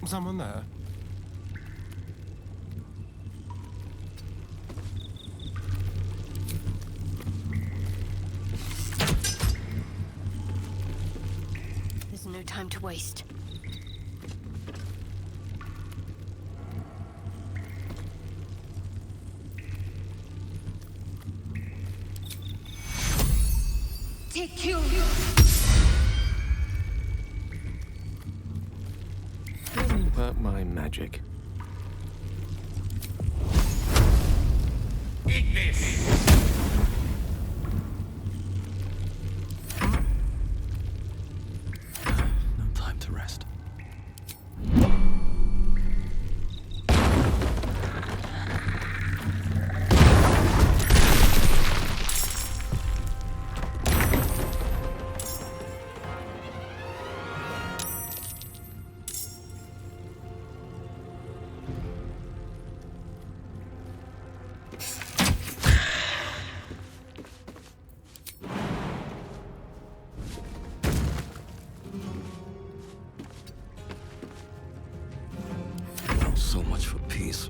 someone there? There's no time to waste. Take cue. Tell me about my magic. Eat this! No time to rest. Well, so much for peace.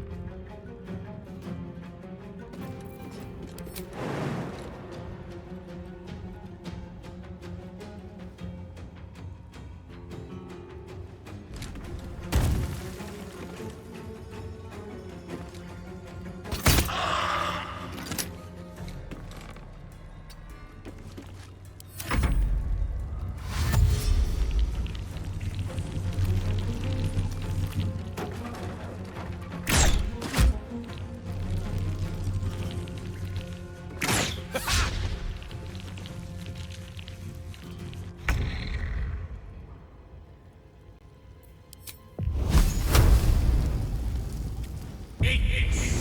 Eat this!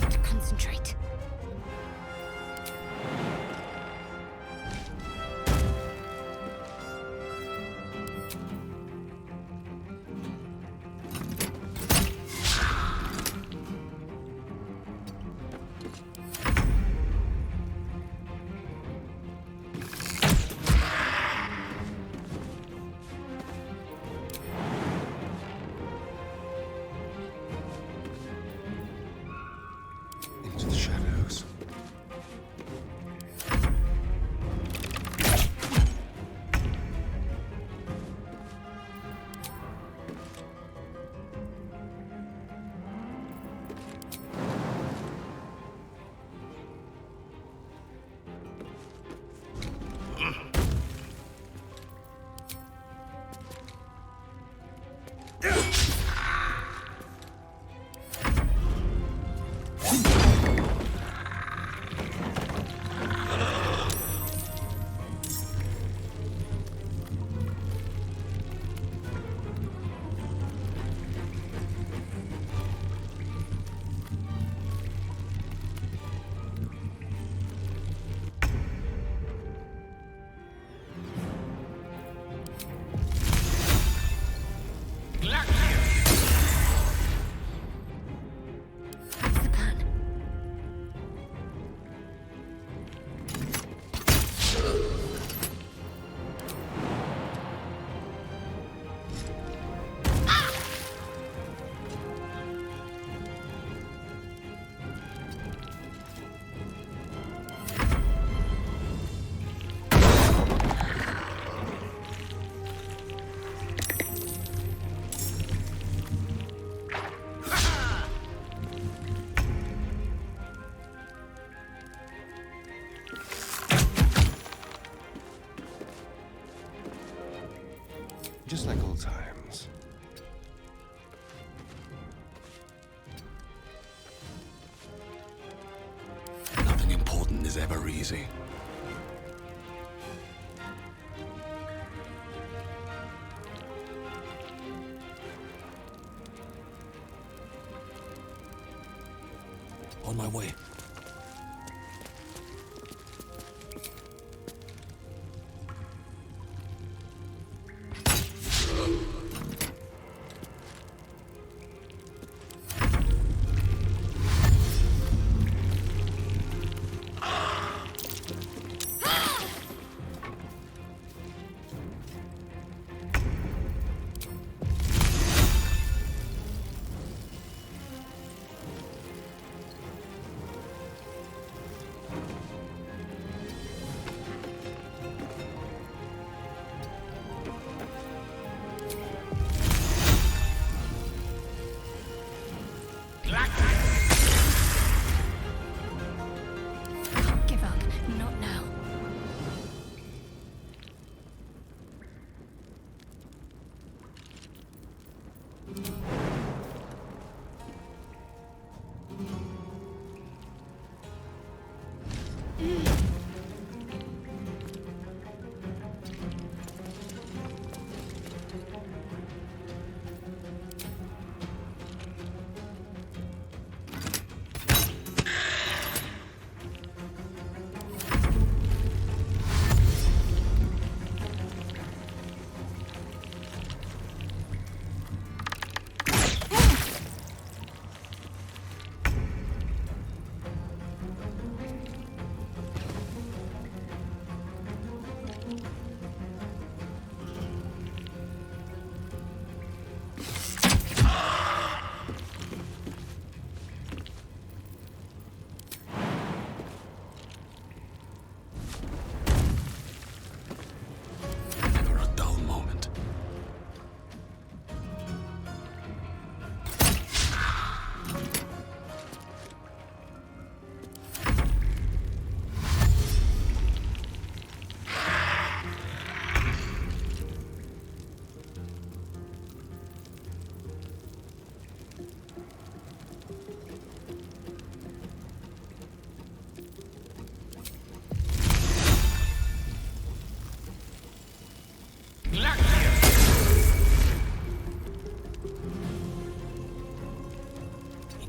To concentrate. Into the shadows. What's the plan? Just like old times. Nothing important is ever easy. On my way.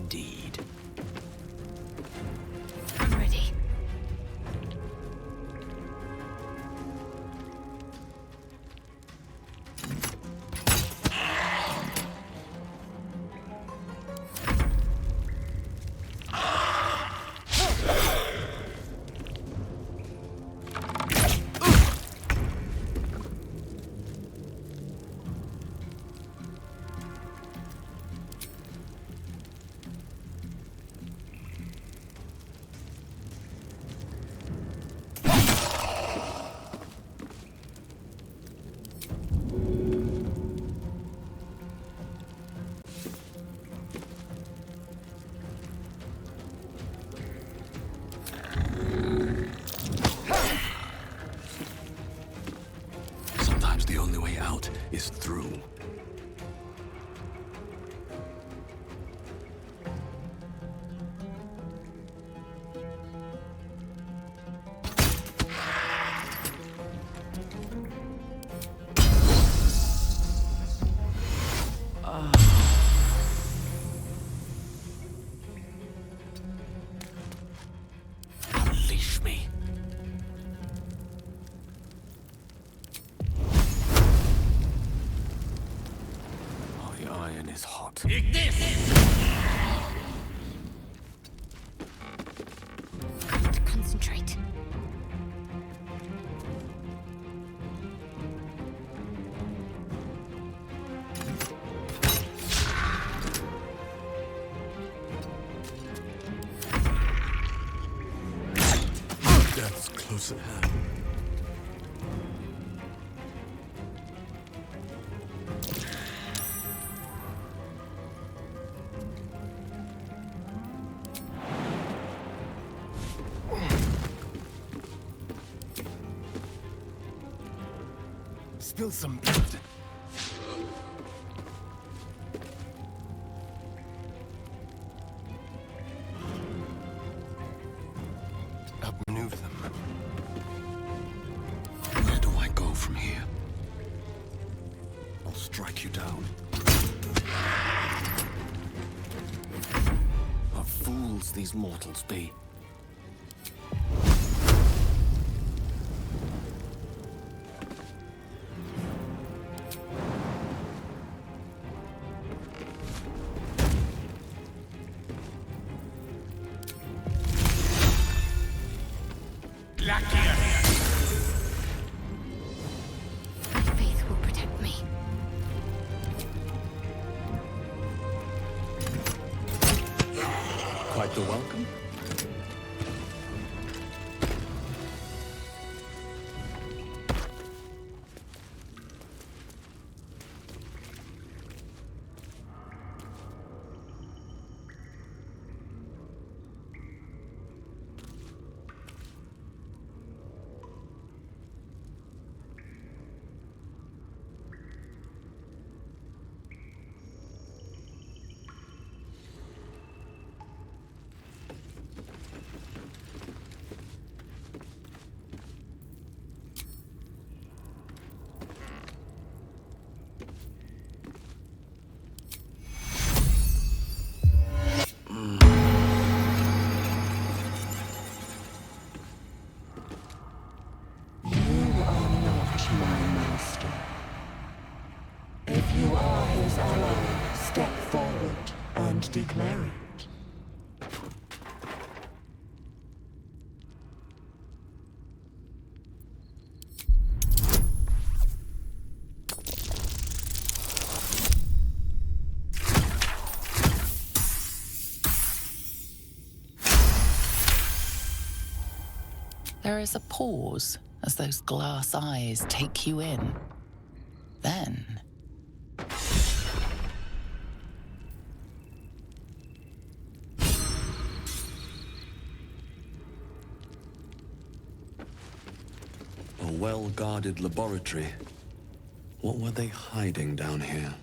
indeed. I'm ready. Sometimes the only way out is through. Unleash me. My iron is hot. Ignis! Time to concentrate. Death's close at hand. Spill some blood. Outmaneuver them. Where do I go from here? I'll strike you down. What fools these mortals be. My faith will protect me. Quite the welcome. You are not my master. If you are his ally, step forward and declare it. There is a pause as those glass eyes take you in. Then, A well-guarded laboratory. What were they hiding down here?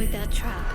avoid that trap.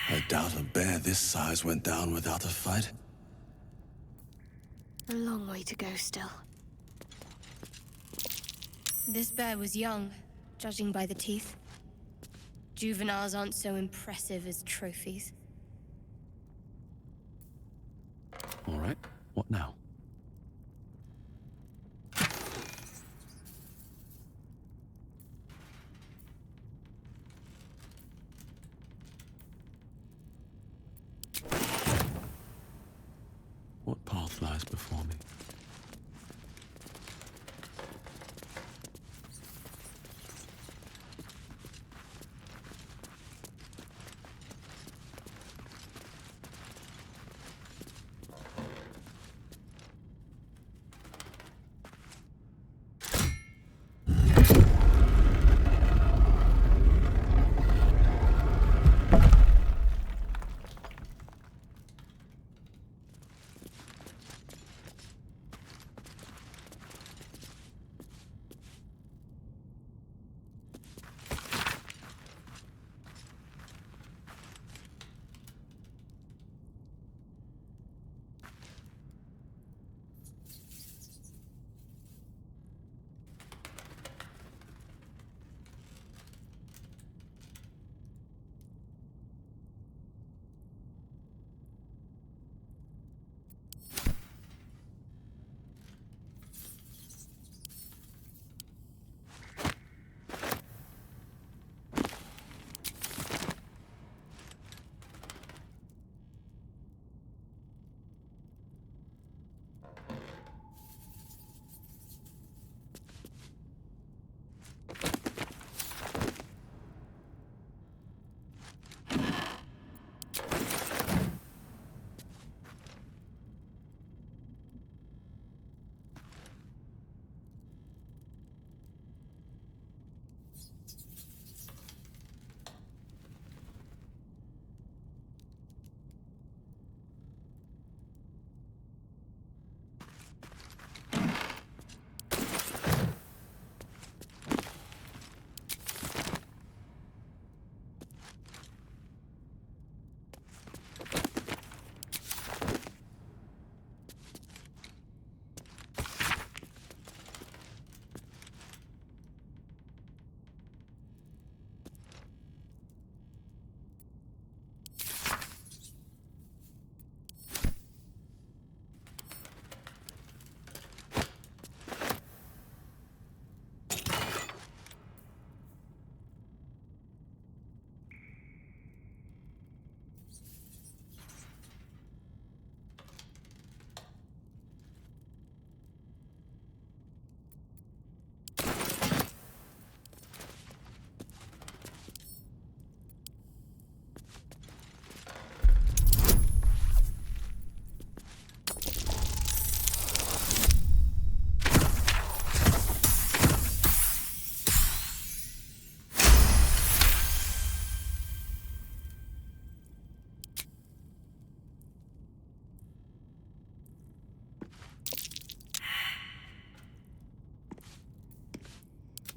I doubt a bear this size went down without a fight. A long way to go still. This bear was young, judging by the teeth. Juveniles aren't so impressive as trophies. All right, what now? What path lies before me?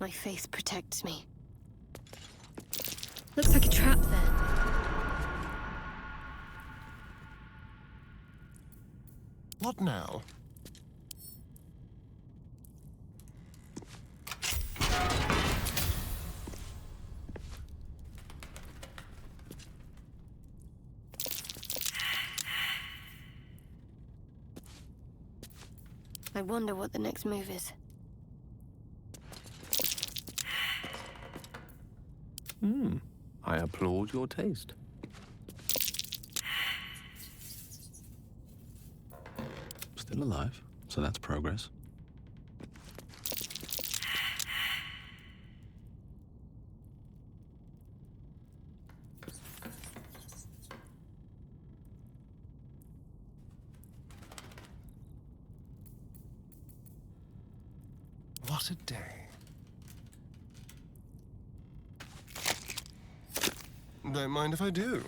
My faith protects me. Looks like a trap then. What now? I wonder what the next move is. I applaud your taste. Still alive, so that's progress. What a day. Don't mind if I do.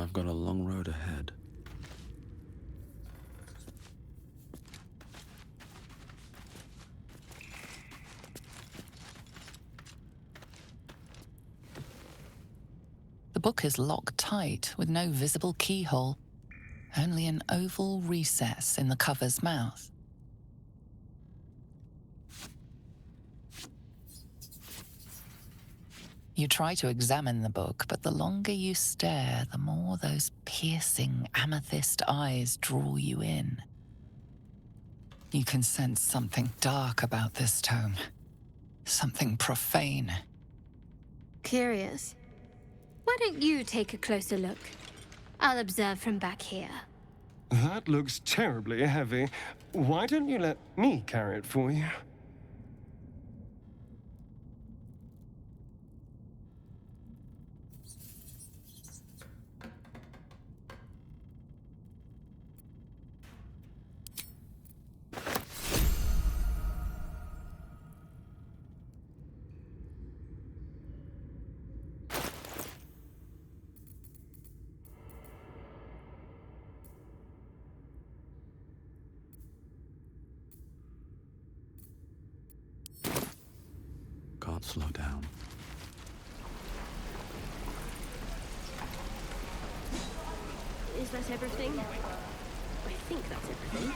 I've got a long road ahead. The book is locked tight with no visible keyhole, only an oval recess in the cover's mouth. You try to examine the book, but the longer you stare, the more those piercing amethyst eyes draw you in. You can sense something dark about this tome, something profane. Curious. Why don't you take a closer look? I'll observe from back here. That looks terribly heavy. Why don't you let me carry it for you? Can't slow down. Is that everything? I think that's everything.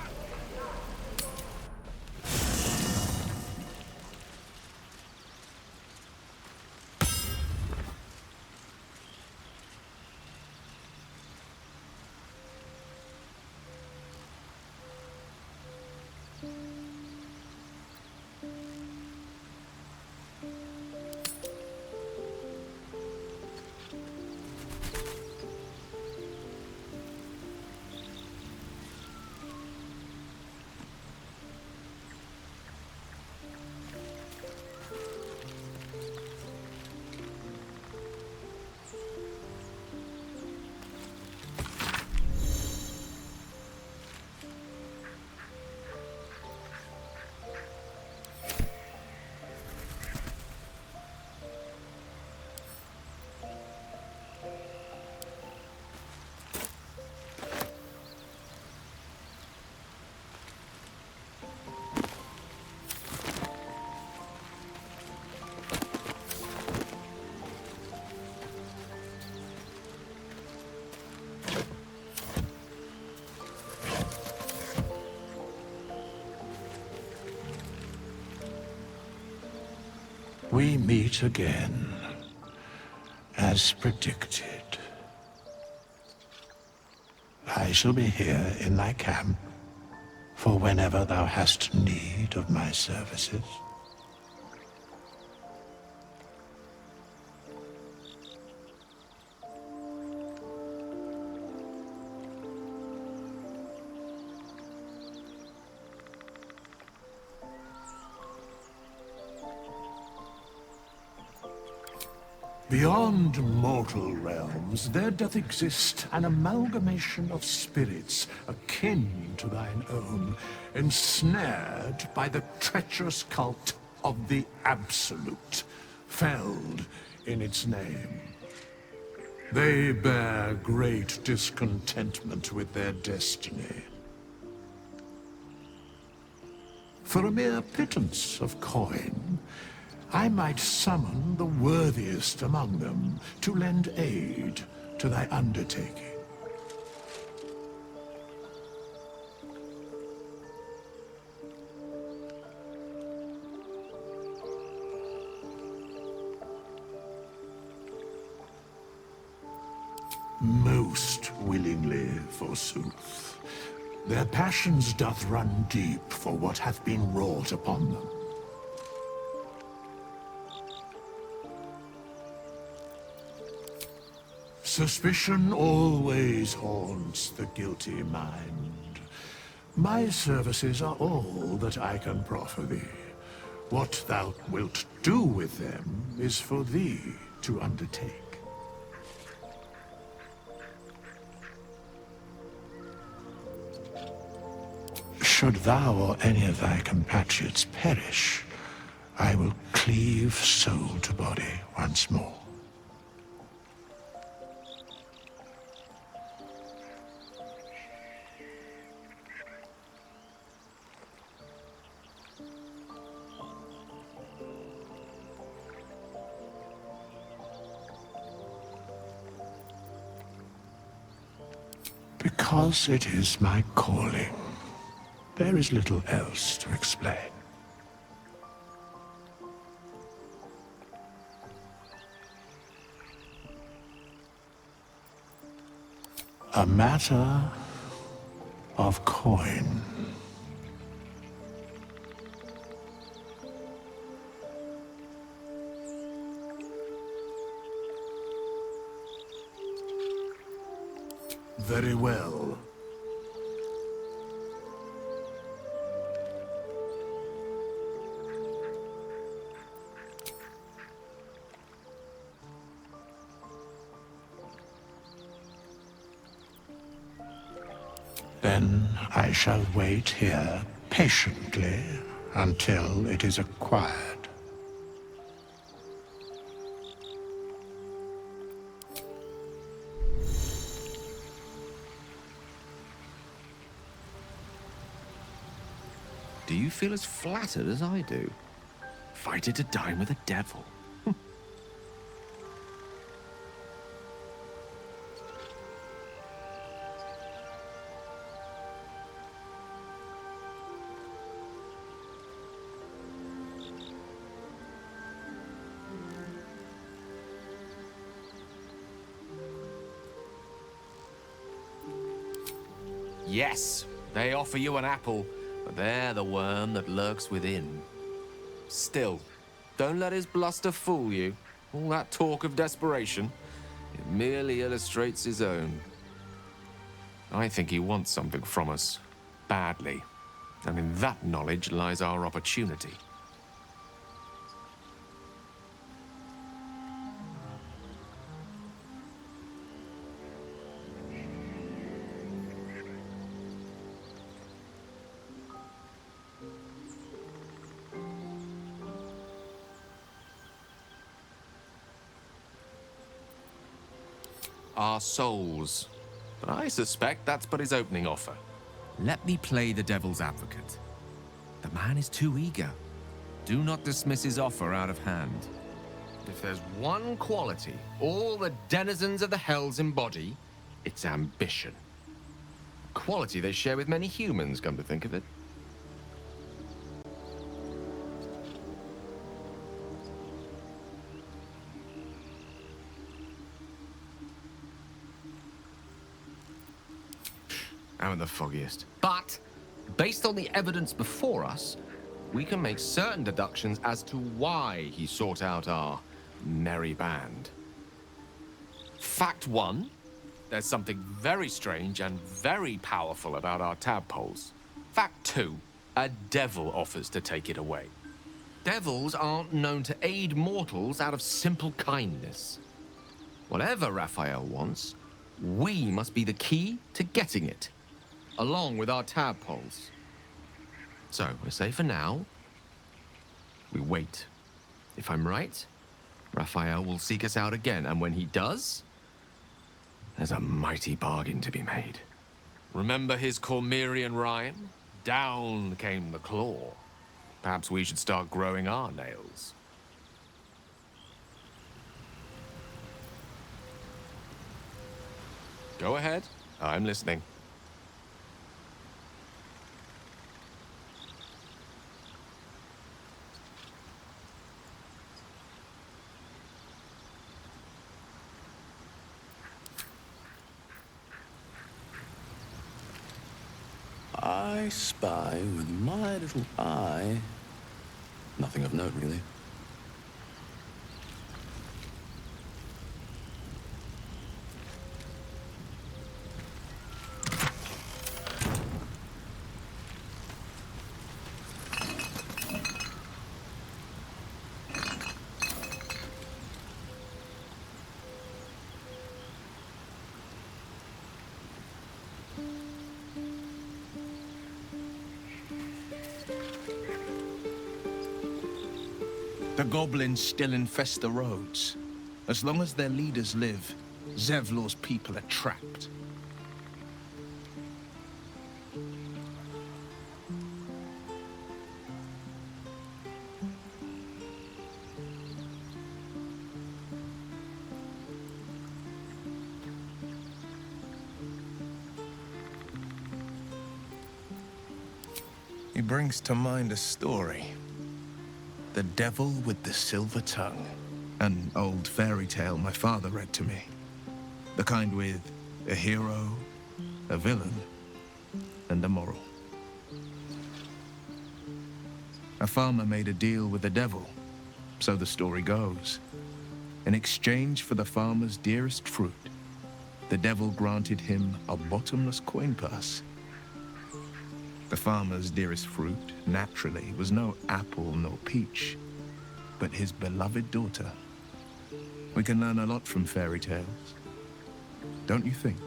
We meet again, as predicted. I shall be here in thy camp, for whenever thou hast need of my services. Beyond mortal realms, there doth exist an amalgamation of spirits akin to thine own, ensnared by the treacherous cult of the Absolute, felled in its name. They bear great discontentment with their destiny. For a mere pittance of coin, I might summon the worthiest among them to lend aid to thy undertaking. Most willingly, forsooth. Their passions doth run deep for what hath been wrought upon them. Suspicion always haunts the guilty mind. My services are all that I can proffer thee. What thou wilt do with them is for thee to undertake. Should thou or any of thy compatriots perish, I will cleave soul to body once more. Because it is my calling. There is little else to explain. A matter of coin. Very well. Then I shall wait here patiently until it is acquired. Do you feel as flattered as I do? Invited to dine with a devil. Yes, they offer you an apple, but they're the worm that lurks within. Still, don't let his bluster fool you. All that talk of desperation, it merely illustrates his own. I think he wants something from us, badly, and in that knowledge lies our opportunity. Our souls. But I suspect that's but his opening offer. Let me play the devil's advocate. The man is too eager. Do not dismiss his offer out of hand. If there's one quality all the denizens of the hells embody, it's ambition. A quality they share with many humans, come to think of it. I'm the foggiest. But, based on the evidence before us, we can make certain deductions as to why he sought out our merry band. Fact one, there's something very strange and very powerful about our tadpoles. Fact two, a devil offers to take it away. Devils aren't known to aid mortals out of simple kindness. Whatever Raphael wants, we must be the key to getting it, along with our tadpoles. So, I say for now, We wait. If I'm right, Raphael will seek us out again, and when he does, there's a mighty bargain to be made. Remember his Cormyrean rhyme? Down came the claw. Perhaps we should start growing our nails. Go ahead. I'm listening. I spy with my little eye. Nothing of note, really. The goblins still infest the roads. As long as their leaders live, Zevlor's people are trapped. He brings to mind a story. The Devil with the Silver Tongue. An old fairy tale my father read to me. The kind with a hero, a villain, and a moral. A farmer made a deal with the devil, so the story goes. In exchange for the farmer's dearest fruit, the devil granted him a bottomless coin purse. The farmer's dearest fruit, naturally, was no apple nor peach, but his beloved daughter. We can learn a lot from fairy tales, don't you think?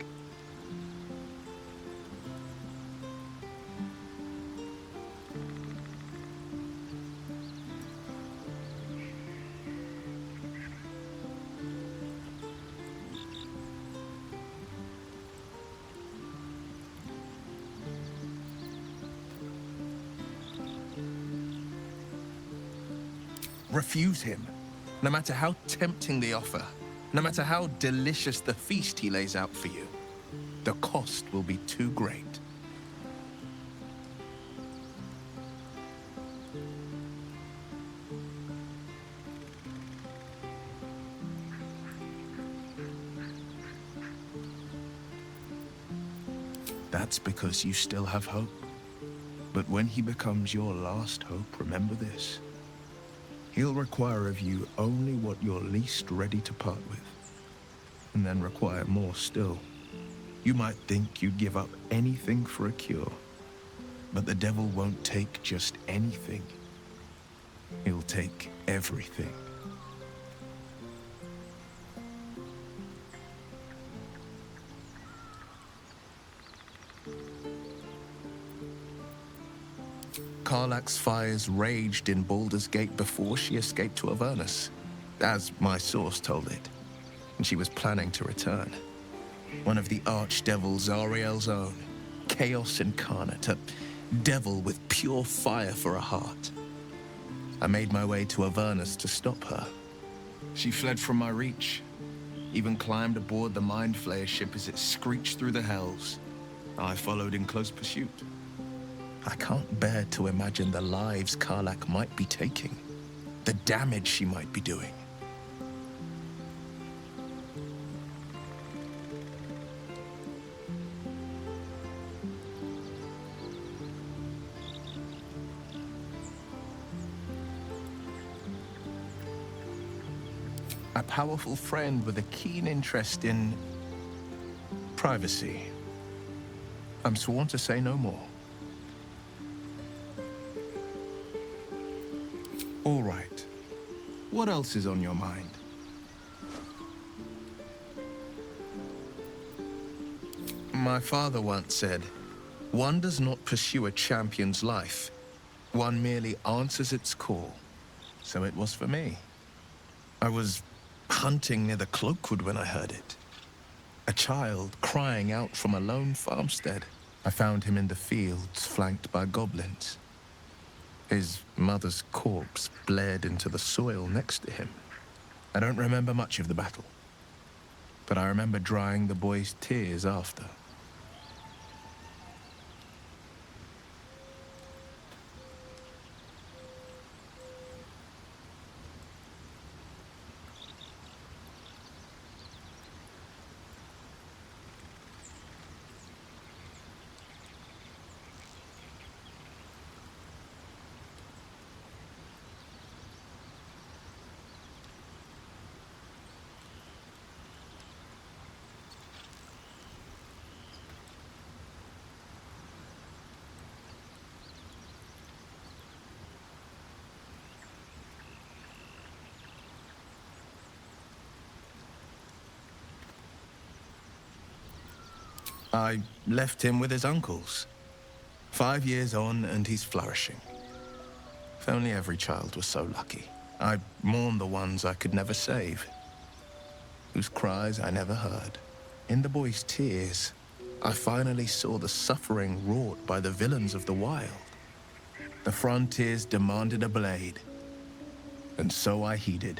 Refuse him, no matter how tempting the offer, no matter how delicious the feast he lays out for you. The cost will be too great. That's because you still have hope. But when he becomes your last hope, remember this. He'll require of you only what you're least ready to part with, and then require more still. You might think you'd give up anything for a cure, but the devil won't take just anything. He'll take everything. Karlach's fires raged in Baldur's Gate before she escaped to Avernus, as my source told it, and she was planning to return. One of the archdevils Zariel's own, chaos incarnate, a devil with pure fire for a heart. I made my way to Avernus to stop her. She fled from my reach, even climbed aboard the Mind Flayer ship as it screeched through the hells. I followed in close pursuit. I can't bear to imagine the lives Karlach might be taking, the damage she might be doing. A powerful friend with a keen interest in privacy. I'm sworn to say no more. All right. What else is on your mind? My father once said, one does not pursue a champion's life. One merely answers its call. so it was for me. I was hunting near the Cloakwood when I heard it. A child crying out from a lone farmstead. I found him in the fields, flanked by goblins. His mother's corpse bled into the soil next to him. I don't remember much of the battle, but I remember drying the boy's tears after. I left him with his uncles. 5 years on, and he's flourishing. If only every child was so lucky. I mourn the ones I could never save, whose cries I never heard. In the boy's tears, I finally saw the suffering wrought by the villains of the wild. The frontiers demanded a blade, and so I heeded.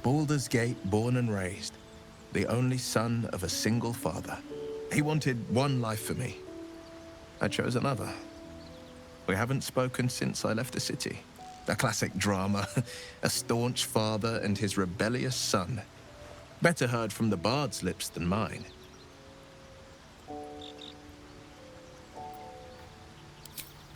Baldur's Gate, born and raised, the only son of a single father. He wanted one life for me. I chose another. We haven't spoken since I left the city. A classic drama, a staunch father and his rebellious son. Better heard from the bard's lips than mine.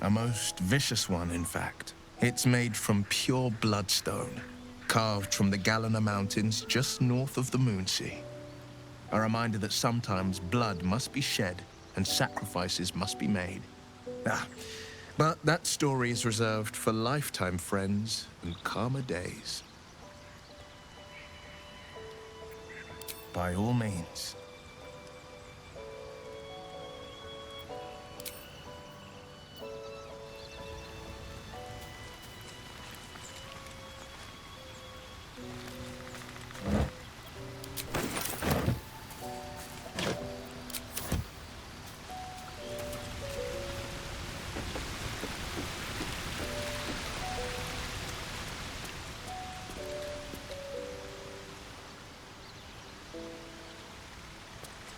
A most vicious one, in fact. It's made from pure bloodstone, carved from the Galena Mountains just north of the Moonsea. A reminder that sometimes blood must be shed and sacrifices must be made. But that story is reserved for lifetime friends and calmer days. By all means,